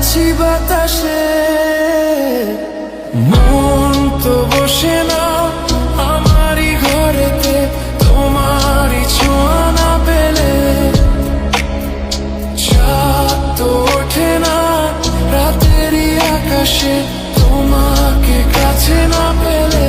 চলেছি বাতাসে। মন তো বসে না আমারই ঘরেতে, তোমারই ছোঁয়া না পেলে। চাঁদ তো ওঠে না রাতেরই আকাশে, তোমাকে কাছে না পেলে।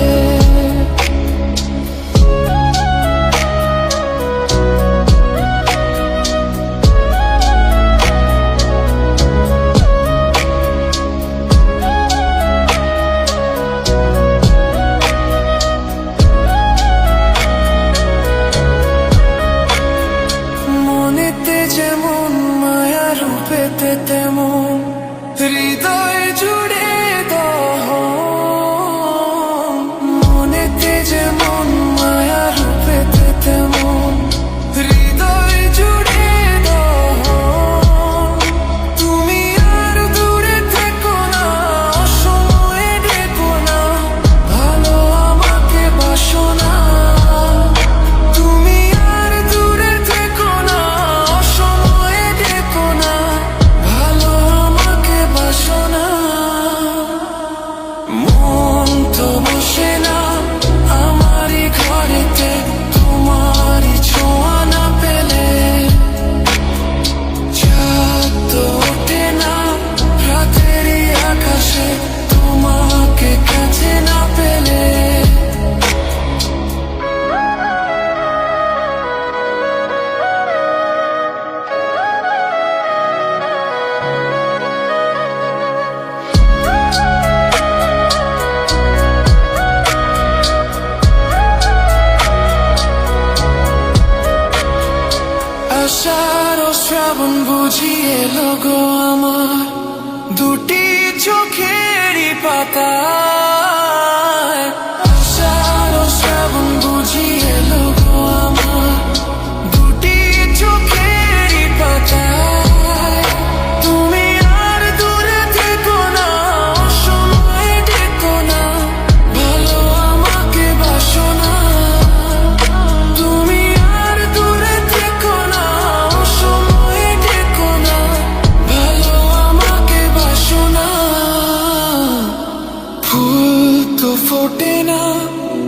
মনেতে যেমন মায়া, রূপেতে তেমন হৃদয় জুড়ে দহন। মনেতে যেমন মায়া, রূপেতে তেমন হৃদয় জুড়ে দহন। তুমি আর দূরে থেকো না, অসময়ে ডেকো না, ভালো আমাকে বাসো না। তুমি আর দূরে থেকো না, অসময়ে ডেকো না, ভালো আমাকে বাসো না। মন তো বসে না আমারই ঘরেতে, তোমারই ছোঁয়া না পেলে। চাঁদ তো ওঠে না রাতেরই আকাশে, তোমাকে কাছে না পেলে। আষাঢ় ও শ্রাবণ বুঝি এলো গো আমার, দুটি চোখেরই পাতায়। আষাঢ় ও শ্রাবণ বুঝি এলো গো আমার, দুটি চোখেরই পাতায়। তুমি আর দূরে থেকো না, অসময়ে ডেকো না, ভালো আমাকে বাসো না। তুমি আর দূরে থেকো না, অসময়ে ডেকো না, ভালো আমাকে বাসো না। ফুল তো ফোটে না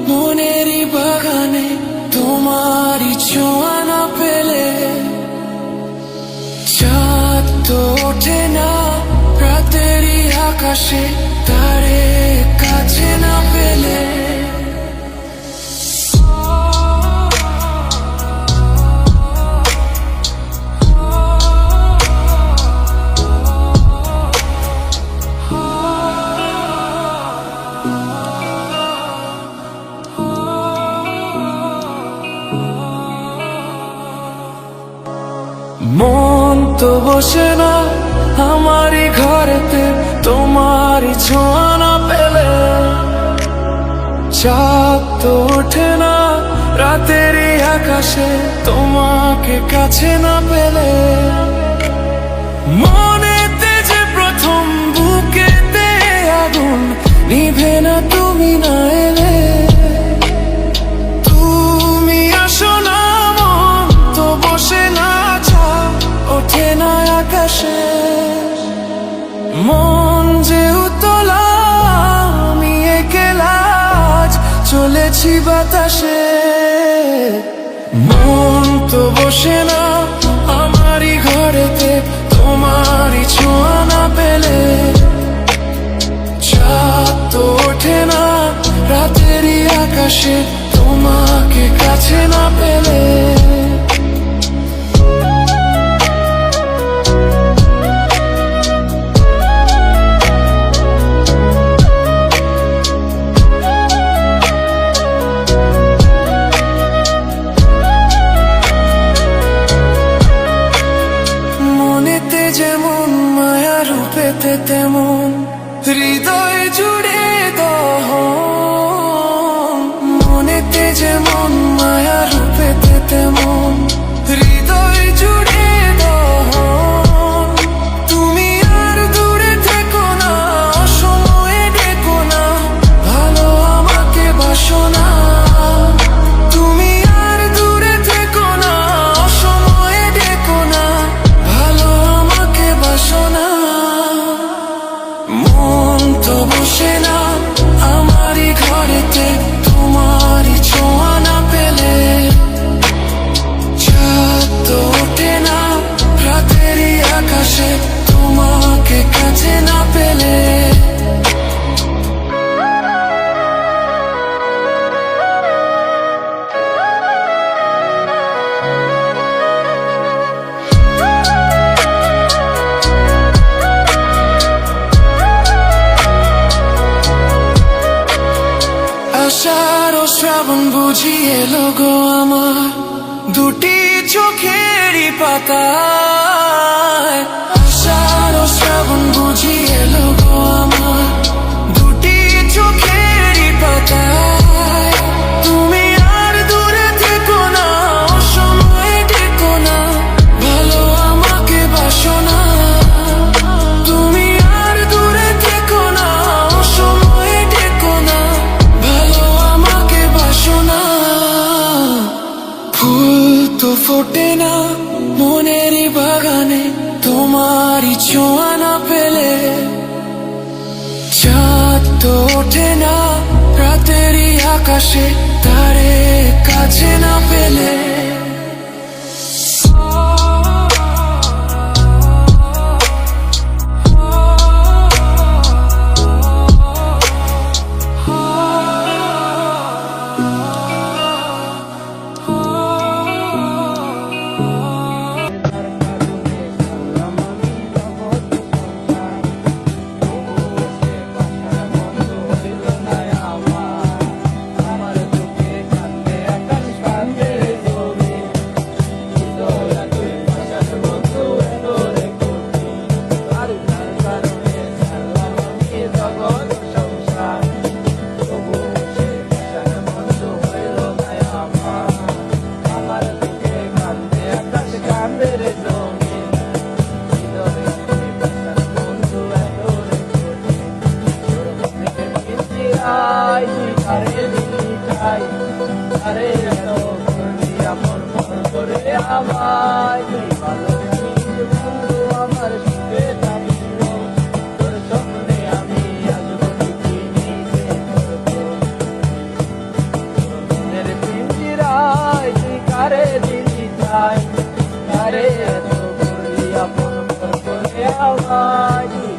মনেরই বাগানে, তোমারই ছোঁয়া না পেলে। চাঁদ তো ওঠে না রাতেরই আকাশে, তারে কাছে না পেলে। মন তো বসে না আমারই ঘরেতে, তোমারই ছোঁয়া না পেলে। চাঁদ তো ওঠে না রাতেরই আকাশে, তোমাকে কাছে না পেলে। মনেতে যে প্রথম বুকেতে আগুন, নিভে না তুমি না এলে। তুমি আসো না, মন তো বসে না, ওঠে না আকাশে। মন যে উতলা, আমি একলা আজ চলেছি বাতাসে। মন তো বসে না আমারই ঘরেতে, তোমারই ছোঁয়া না পেলে। চাঁদ তো ওঠে না রাতেরই আকাশে, তোমাকে কাছে না পেলে। মনেতে যেমন মায়া, রূপেতে তেমন হৃদয় জুড়ে দহন। মনেতে যেমন মায়া, রূপেতে তেমন হৃদয় জুড়ে দহন। তুমি আর দূরে থেকো না, অসময়ে ডেকো না, ভালো আমাকে বাসো না। তুমি আর দূরে থেকো না, অসময়ে ডেকো না, ভালো আমাকে বাসো না। বুঝি এলো গো আমার দুটি চোখেরই পাতায়, আষাঢ় ও শ্রাবণ বুঝি এলো গো আমার দুটি চোখেরই পাতায়। তুমি আর দূরে থেকো না, অসময়ে ডেকো না, ভালো আমাকে বাসো না। তুমি আর দূরে থেকো না, অসময়ে ডেকো না, ভালো আমাকে বাসো না। ফুল তো ফোটে না মনেরই বাগানে তোমারই ছোঁয়া না পেলে, চাঁদ তো ওঠে না রাতেরই আকাশে তারে কাছে না পেলে। আরে এত করলি আপন মন করে আমায়, তুই ভালো ছিলিস বন্ধু আমার সুখে থাকিল, তোর স্বপ্নে আমি আসবো ঠিকই নিজে করবো। মনের পিঞ্জিরায় তুই কারে দিলি ঠাই, আরে এত করলি আপন মন করে আমায়।